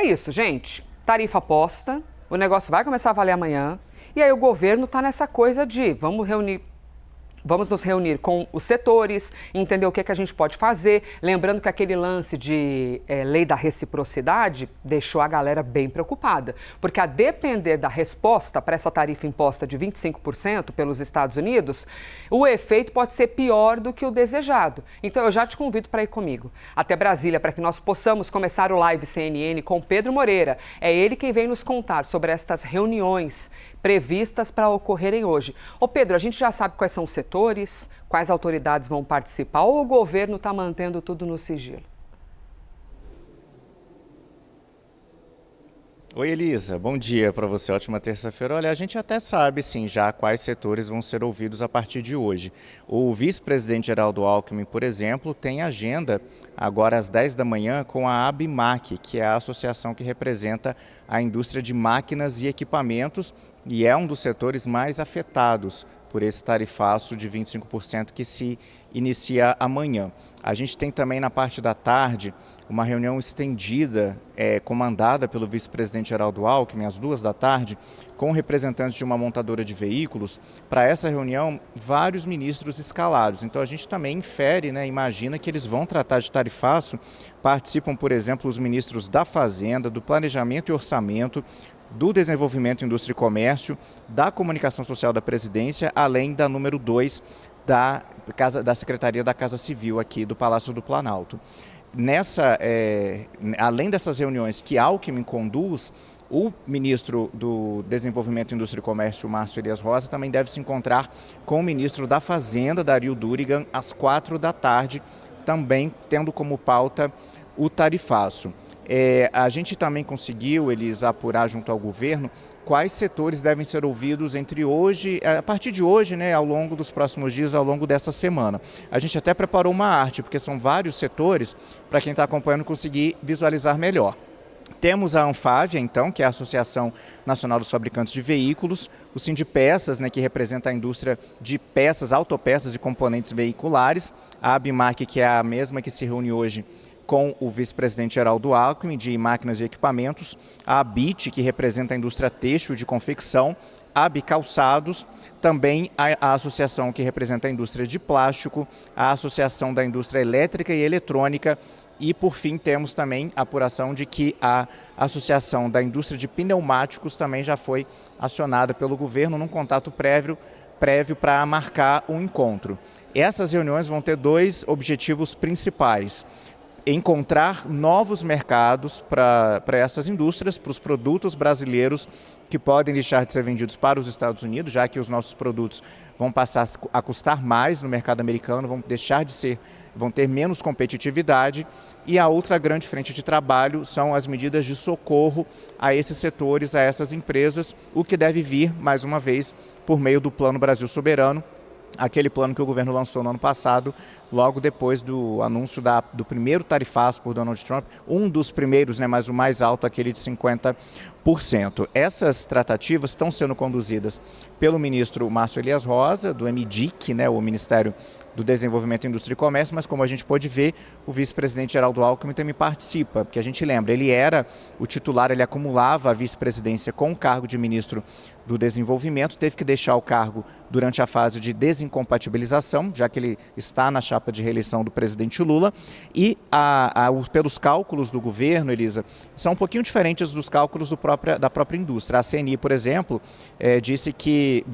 é isso, gente. Tarifa posta, o negócio vai começar a valer amanhã. E aí o governo está nessa coisa de vamos nos reunir com os setores, entender o que a gente pode fazer. Lembrando que aquele lance de lei da reciprocidade deixou a galera bem preocupada. Porque a depender da resposta para essa tarifa imposta de 25% pelos Estados Unidos, o efeito pode ser pior do que o desejado. Então eu já te convido para ir comigo até Brasília para que nós possamos começar o Live CNN com Pedro Moreira. É ele quem vem nos contar sobre estas reuniões previstas para ocorrerem hoje. Ô Pedro, a gente já sabe quais são os setores, quais autoridades vão participar, ou o governo está mantendo tudo no sigilo? Oi, Elisa, bom dia para você, ótima terça-feira. Olha, a gente até sabe, sim, já quais setores vão ser ouvidos a partir de hoje. O vice-presidente Geraldo Alckmin, por exemplo, tem agenda agora às 10 da manhã com a ABMAQ, que é a associação que representa a indústria de máquinas e equipamentos e é um dos setores mais afetados por esse tarifaço de 25% que se inicia amanhã. A gente tem também na parte da tarde uma reunião estendida, comandada pelo vice-presidente Geraldo Alckmin, às 2 da tarde, com representantes de uma montadora de veículos. Para essa reunião, vários ministros escalados. Então a gente também infere, imagina que eles vão tratar de tarifaço. Participam, por exemplo, os ministros da Fazenda, do Planejamento e Orçamento, do Desenvolvimento, Indústria e Comércio, da Comunicação Social da Presidência, além da número 2 da Secretaria da Casa Civil aqui do Palácio do Planalto. Além dessas reuniões que Alckmin conduz, o ministro do Desenvolvimento, Indústria e Comércio, Márcio Elias Rosa, também deve se encontrar com o ministro da Fazenda, Dario Durigan, às 4 da tarde, também tendo como pauta o tarifaço. A gente também conseguiu, eles apurar junto ao governo, quais setores devem ser ouvidos a partir de hoje, ao longo dos próximos dias, ao longo dessa semana. A gente até preparou uma arte, porque são vários setores, para quem está acompanhando conseguir visualizar melhor. Temos a Anfávia, então, que é a Associação Nacional dos Fabricantes de Veículos, o Sindipeças, que representa a indústria de peças, autopeças e componentes veiculares, a ABMAQ, que é a mesma que se reúne hoje com o vice-presidente Geraldo Alckmin, de máquinas e equipamentos, a ABIT, que representa a indústria têxtil de confecção, a ABCalçados, também a associação que representa a indústria de plástico, a Associação da Indústria Elétrica e Eletrônica e, por fim, temos também a apuração de que a Associação da Indústria de Pneumáticos também já foi acionada pelo governo num contato prévio para marcar um encontro. Essas reuniões vão ter 2 objetivos principais: encontrar novos mercados para essas indústrias, para os produtos brasileiros que podem deixar de ser vendidos para os Estados Unidos, já que os nossos produtos vão passar a custar mais no mercado americano, vão ter menos competitividade. E a outra grande frente de trabalho são as medidas de socorro a esses setores, a essas empresas, o que deve vir, mais uma vez, por meio do Plano Brasil Soberano, aquele plano que o governo lançou no ano passado, logo depois do anúncio do primeiro tarifaço por Donald Trump, um dos primeiros, mas o mais alto, aquele de 50%. Essas tratativas estão sendo conduzidas pelo ministro Márcio Elias Rosa, do MDIC, o Ministério do Desenvolvimento, Indústria e Comércio, mas como a gente pôde ver, o vice-presidente Geraldo Alckmin também participa, porque a gente lembra, ele era o titular, ele acumulava a vice-presidência com o cargo de ministro do Desenvolvimento, teve que deixar o cargo durante a fase de desincompatibilização, já que ele está na chapa de reeleição do presidente Lula, e pelos cálculos do governo, Elisa, são um pouquinho diferentes dos cálculos da própria indústria. A CNI, por exemplo, disse que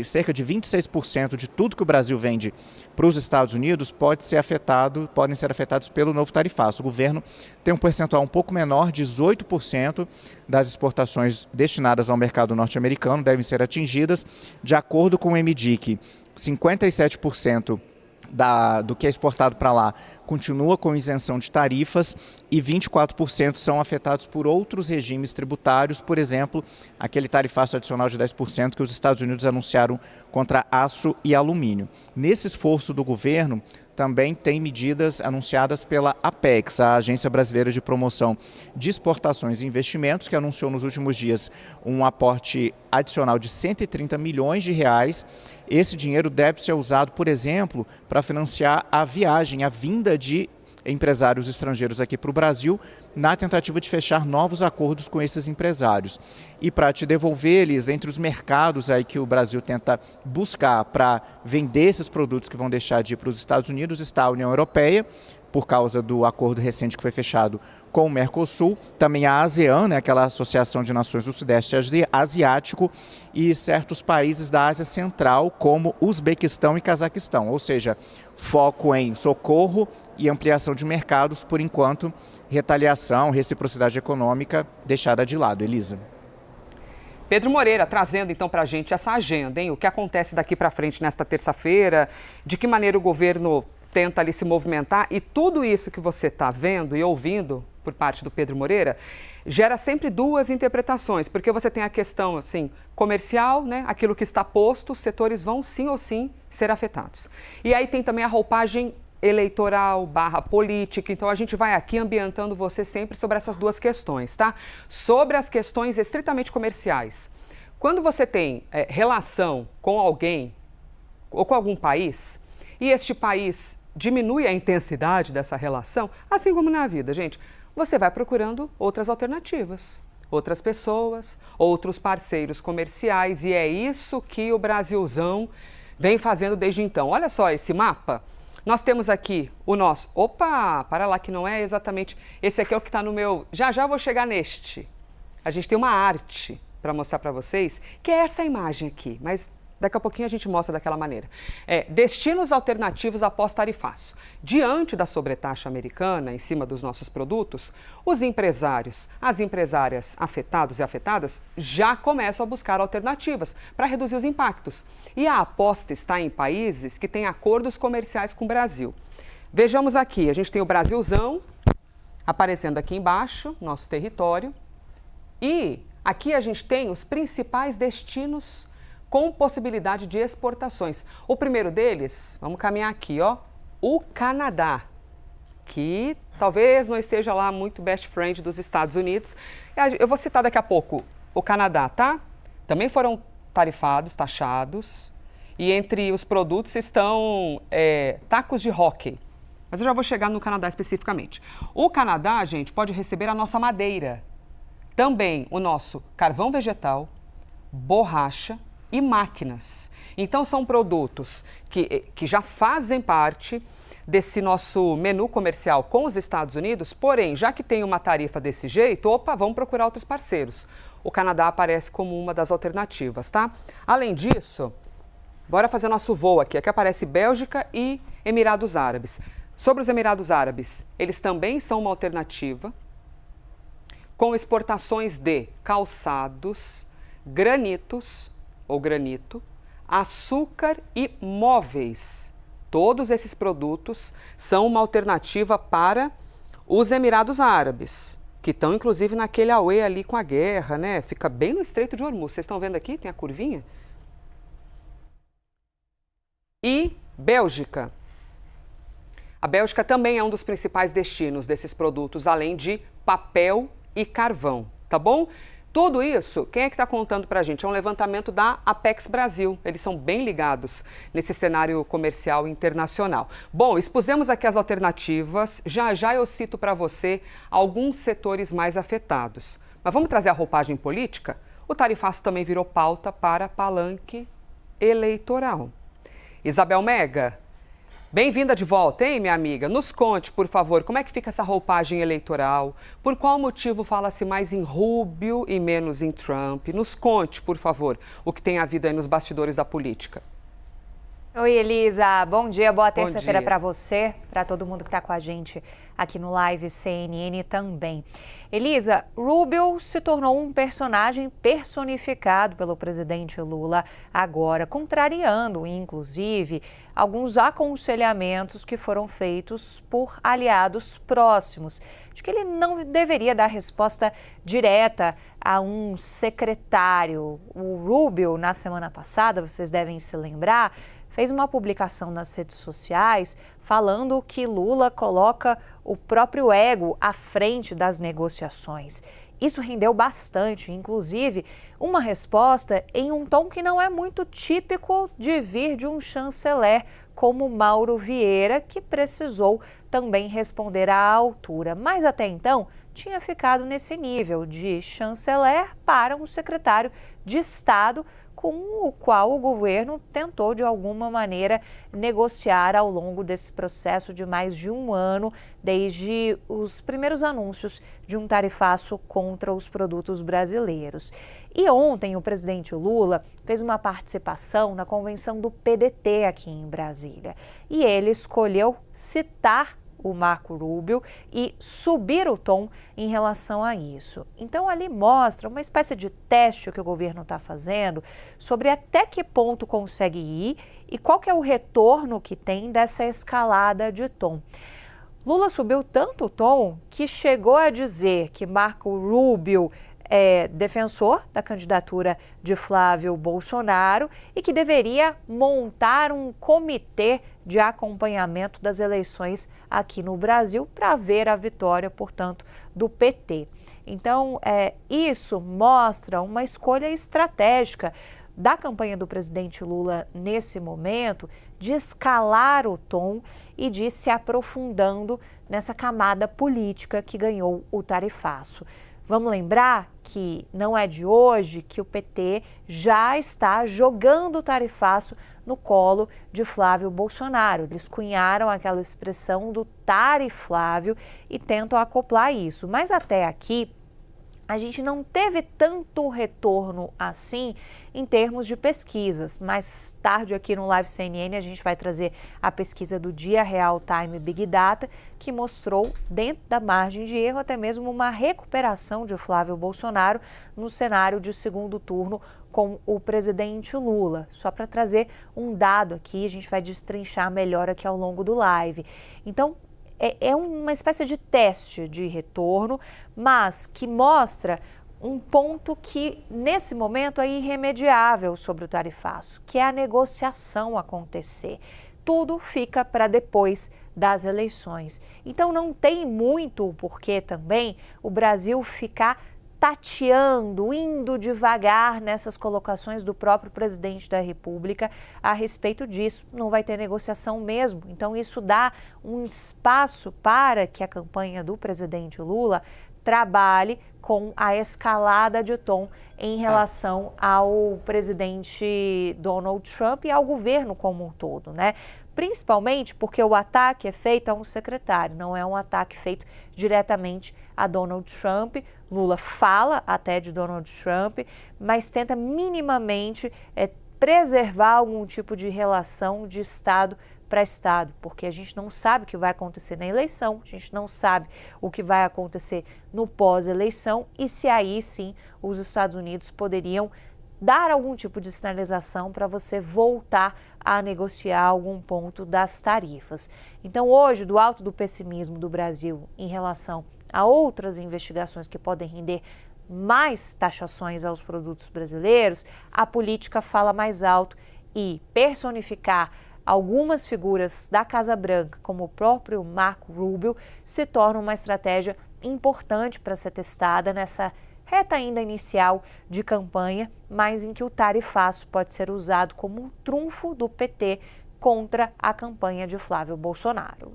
cerca de 26% de tudo que o Brasil vende para os Estados Unidos podem ser afetados pelo novo tarifaço. O governo tem um percentual um pouco menor, 18% das exportações destinadas ao mercado norte-americano devem ser atingidas. De acordo com o MDIC, 57% do que é exportado para lá continua com isenção de tarifas e 24% são afetados por outros regimes tributários, por exemplo, aquele tarifaço adicional de 10% que os Estados Unidos anunciaram contra aço e alumínio. Nesse esforço do governo, também tem medidas anunciadas pela Apex, a Agência Brasileira de Promoção de Exportações e Investimentos, que anunciou nos últimos dias um aporte adicional de 130 milhões de reais. Esse dinheiro deve ser usado, por exemplo, para financiar a vinda de empresários estrangeiros aqui para o Brasil, na tentativa de fechar novos acordos com esses empresários. E para te devolver, eles, entre os mercados aí que o Brasil tenta buscar para vender esses produtos que vão deixar de ir para os Estados Unidos, está a União Europeia, por causa do acordo recente que foi fechado com o Mercosul, também a ASEAN, né, aquela Associação de Nações do Sudeste Asiático, e certos países da Ásia Central, como Uzbequistão e Cazaquistão, ou seja, foco em socorro e ampliação de mercados, por enquanto, retaliação, reciprocidade econômica deixada de lado. Elisa. Pedro Moreira, trazendo então para a gente essa agenda, hein? O que acontece daqui para frente nesta terça-feira, de que maneira o governo tenta ali se movimentar, e tudo isso que você está vendo e ouvindo por parte do Pedro Moreira gera sempre duas interpretações, porque você tem a questão assim, comercial, né? Aquilo que está posto, os setores vão sim ou sim ser afetados. E aí tem também a roupagem eleitoral / política, então a gente vai aqui ambientando você sempre sobre essas duas questões, tá? Sobre as questões estritamente comerciais. Quando você tem relação com alguém ou com algum país, e este país diminui a intensidade dessa relação, assim como na vida, gente, você vai procurando outras alternativas, outras pessoas, outros parceiros comerciais, e é isso que o Brasilzão vem fazendo desde então. Olha só esse mapa. Nós temos aqui o nosso... Opa, para lá que não é exatamente... Esse aqui é o que está no meu... Já vou chegar neste. A gente tem uma arte para mostrar para vocês, que é essa imagem aqui, mas... Daqui a pouquinho a gente mostra daquela maneira. Destinos alternativos após tarifaço. Diante da sobretaxa americana em cima dos nossos produtos, os empresários, as empresárias afetados e afetadas já começam a buscar alternativas para reduzir os impactos. E a aposta está em países que têm acordos comerciais com o Brasil. Vejamos aqui, a gente tem o Brasilzão aparecendo aqui embaixo, nosso território. E aqui a gente tem os principais destinos com possibilidade de exportações. O primeiro deles, vamos caminhar aqui, ó, o Canadá, que talvez não esteja lá muito best friend dos Estados Unidos. Eu vou citar daqui a pouco o Canadá, tá? Também foram tarifados, taxados, e entre os produtos estão tacos de hóquei. Mas eu já vou chegar no Canadá especificamente. O Canadá, gente, pode receber a nossa madeira, também o nosso carvão vegetal, borracha, e máquinas. Então, são produtos que já fazem parte desse nosso menu comercial com os Estados Unidos, porém, já que tem uma tarifa desse jeito, opa, vamos procurar outros parceiros. O Canadá aparece como uma das alternativas, tá? Além disso, bora fazer nosso voo aqui. Aqui aparece Bélgica e Emirados Árabes. Sobre os Emirados Árabes, eles também são uma alternativa, com exportações de calçados, granitos, ou granito, açúcar e móveis. Todos esses produtos são uma alternativa para os Emirados Árabes, que estão inclusive naquele auê ali com a guerra, né? Fica bem no Estreito de Hormuz. Vocês estão vendo aqui? Tem a curvinha. E Bélgica. A Bélgica também é um dos principais destinos desses produtos, além de papel e carvão, tá bom? Tudo isso, quem é que está contando para a gente? É um levantamento da Apex Brasil. Eles são bem ligados nesse cenário comercial internacional. Bom, expusemos aqui as alternativas. Já eu cito para você alguns setores mais afetados. Mas vamos trazer a roupagem política? O tarifaço também virou pauta para palanque eleitoral. Isabel Mega, bem-vinda de volta, hein, minha amiga? Nos conte, por favor, como é que fica essa roupagem eleitoral? Por qual motivo fala-se mais em Rubio e menos em Trump? Nos conte, por favor, o que tem havido aí nos bastidores da política. Oi, Elisa. Bom dia, boa terça-feira para você, para todo mundo que está com a gente aqui no Live CNN também. Elisa, Rubio se tornou um personagem personificado pelo presidente Lula agora, contrariando, inclusive, alguns aconselhamentos que foram feitos por aliados próximos, de que ele não deveria dar resposta direta a um secretário. O Rubio, na semana passada, vocês devem se lembrar, fez uma publicação nas redes sociais falando que Lula coloca o próprio ego à frente das negociações. Isso rendeu bastante, inclusive uma resposta em um tom que não é muito típico de vir de um chanceler como Mauro Vieira, que precisou também responder à altura, mas até então tinha ficado nesse nível de chanceler para um secretário de Estado, com o qual o governo tentou, de alguma maneira, negociar ao longo desse processo de mais de um ano, desde os primeiros anúncios de um tarifaço contra os produtos brasileiros. E ontem o presidente Lula fez uma participação na convenção do PDT aqui em Brasília. E ele escolheu citar o Marco Rubio e subir o tom em relação a isso. Então ali mostra uma espécie de teste que o governo está fazendo sobre até que ponto consegue ir e qual que é o retorno que tem dessa escalada de tom. Lula subiu tanto o tom que chegou a dizer que Marco Rubio é defensor da candidatura de Flávio Bolsonaro e que deveria montar um comitê de acompanhamento das eleições aqui no Brasil para ver a vitória, portanto, do PT. Então, isso mostra uma escolha estratégica da campanha do presidente Lula nesse momento de escalar o tom e de se aprofundando nessa camada política que ganhou o tarifaço. Vamos lembrar que não é de hoje que o PT já está jogando o tarifaço no colo de Flávio Bolsonaro. Eles cunharam aquela expressão do tariflávio e tentam acoplar isso. Mas até aqui, a gente não teve tanto retorno assim em termos de pesquisas. Mais tarde aqui no Live CNN a gente vai trazer a pesquisa do Dia Real Time Big Data, que mostrou, dentro da margem de erro, até mesmo uma recuperação de Flávio Bolsonaro no cenário de segundo turno com o presidente Lula. Só para trazer um dado aqui, a gente vai destrinchar melhor aqui ao longo do live. Então, é uma espécie de teste de retorno, mas que mostra um ponto que, nesse momento, é irremediável sobre o tarifaço, que é a negociação acontecer. Tudo fica para depois das eleições. Então, não tem muito porquê também o Brasil ficar tateando, indo devagar nessas colocações do próprio presidente da República a respeito disso. Não vai ter negociação mesmo. Então, isso dá um espaço para que a campanha do presidente Lula trabalhe com a escalada de tom em relação ao presidente Donald Trump e ao governo como um todo, né? Principalmente porque o ataque é feito a um secretário, não é um ataque feito diretamente a Donald Trump. Lula fala até de Donald Trump, mas tenta minimamente preservar algum tipo de relação de Estado para Estado, porque a gente não sabe o que vai acontecer na eleição, a gente não sabe o que vai acontecer no pós-eleição e se aí sim os Estados Unidos poderiam dar algum tipo de sinalização para você voltar a negociar algum ponto das tarifas. Então hoje, do alto do pessimismo do Brasil em relação a outras investigações que podem render mais taxações aos produtos brasileiros, a política fala mais alto e personificar algumas figuras da Casa Branca, como o próprio Marco Rubio, se torna uma estratégia importante para ser testada nessa reta ainda inicial de campanha, mas em que o tarifaço pode ser usado como um trunfo do PT contra a campanha de Flávio Bolsonaro.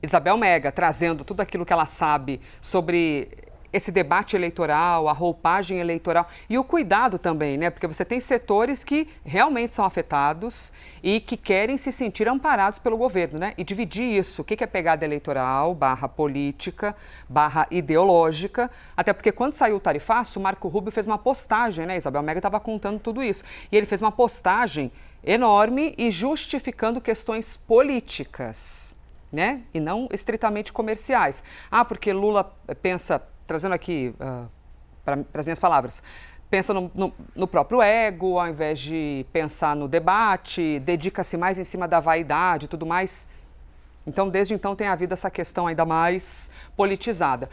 Isabel Mega trazendo tudo aquilo que ela sabe sobre esse debate eleitoral, a roupagem eleitoral e o cuidado também, né? Porque você tem setores que realmente são afetados e que querem se sentir amparados pelo governo, né? E dividir isso, o que é pegada eleitoral, barra política, barra ideológica, até porque quando saiu o tarifaço, o Marco Rubio fez uma postagem, né? Isabel Mega estava contando tudo isso. E ele fez uma postagem enorme e justificando questões políticas, né? E não estritamente comerciais. Ah, porque Lula pensa, trazendo aqui para as minhas palavras, pensa no próprio ego, ao invés de pensar no debate, dedica-se mais em cima da vaidade e tudo mais. Então, desde então, tem havido essa questão ainda mais politizada.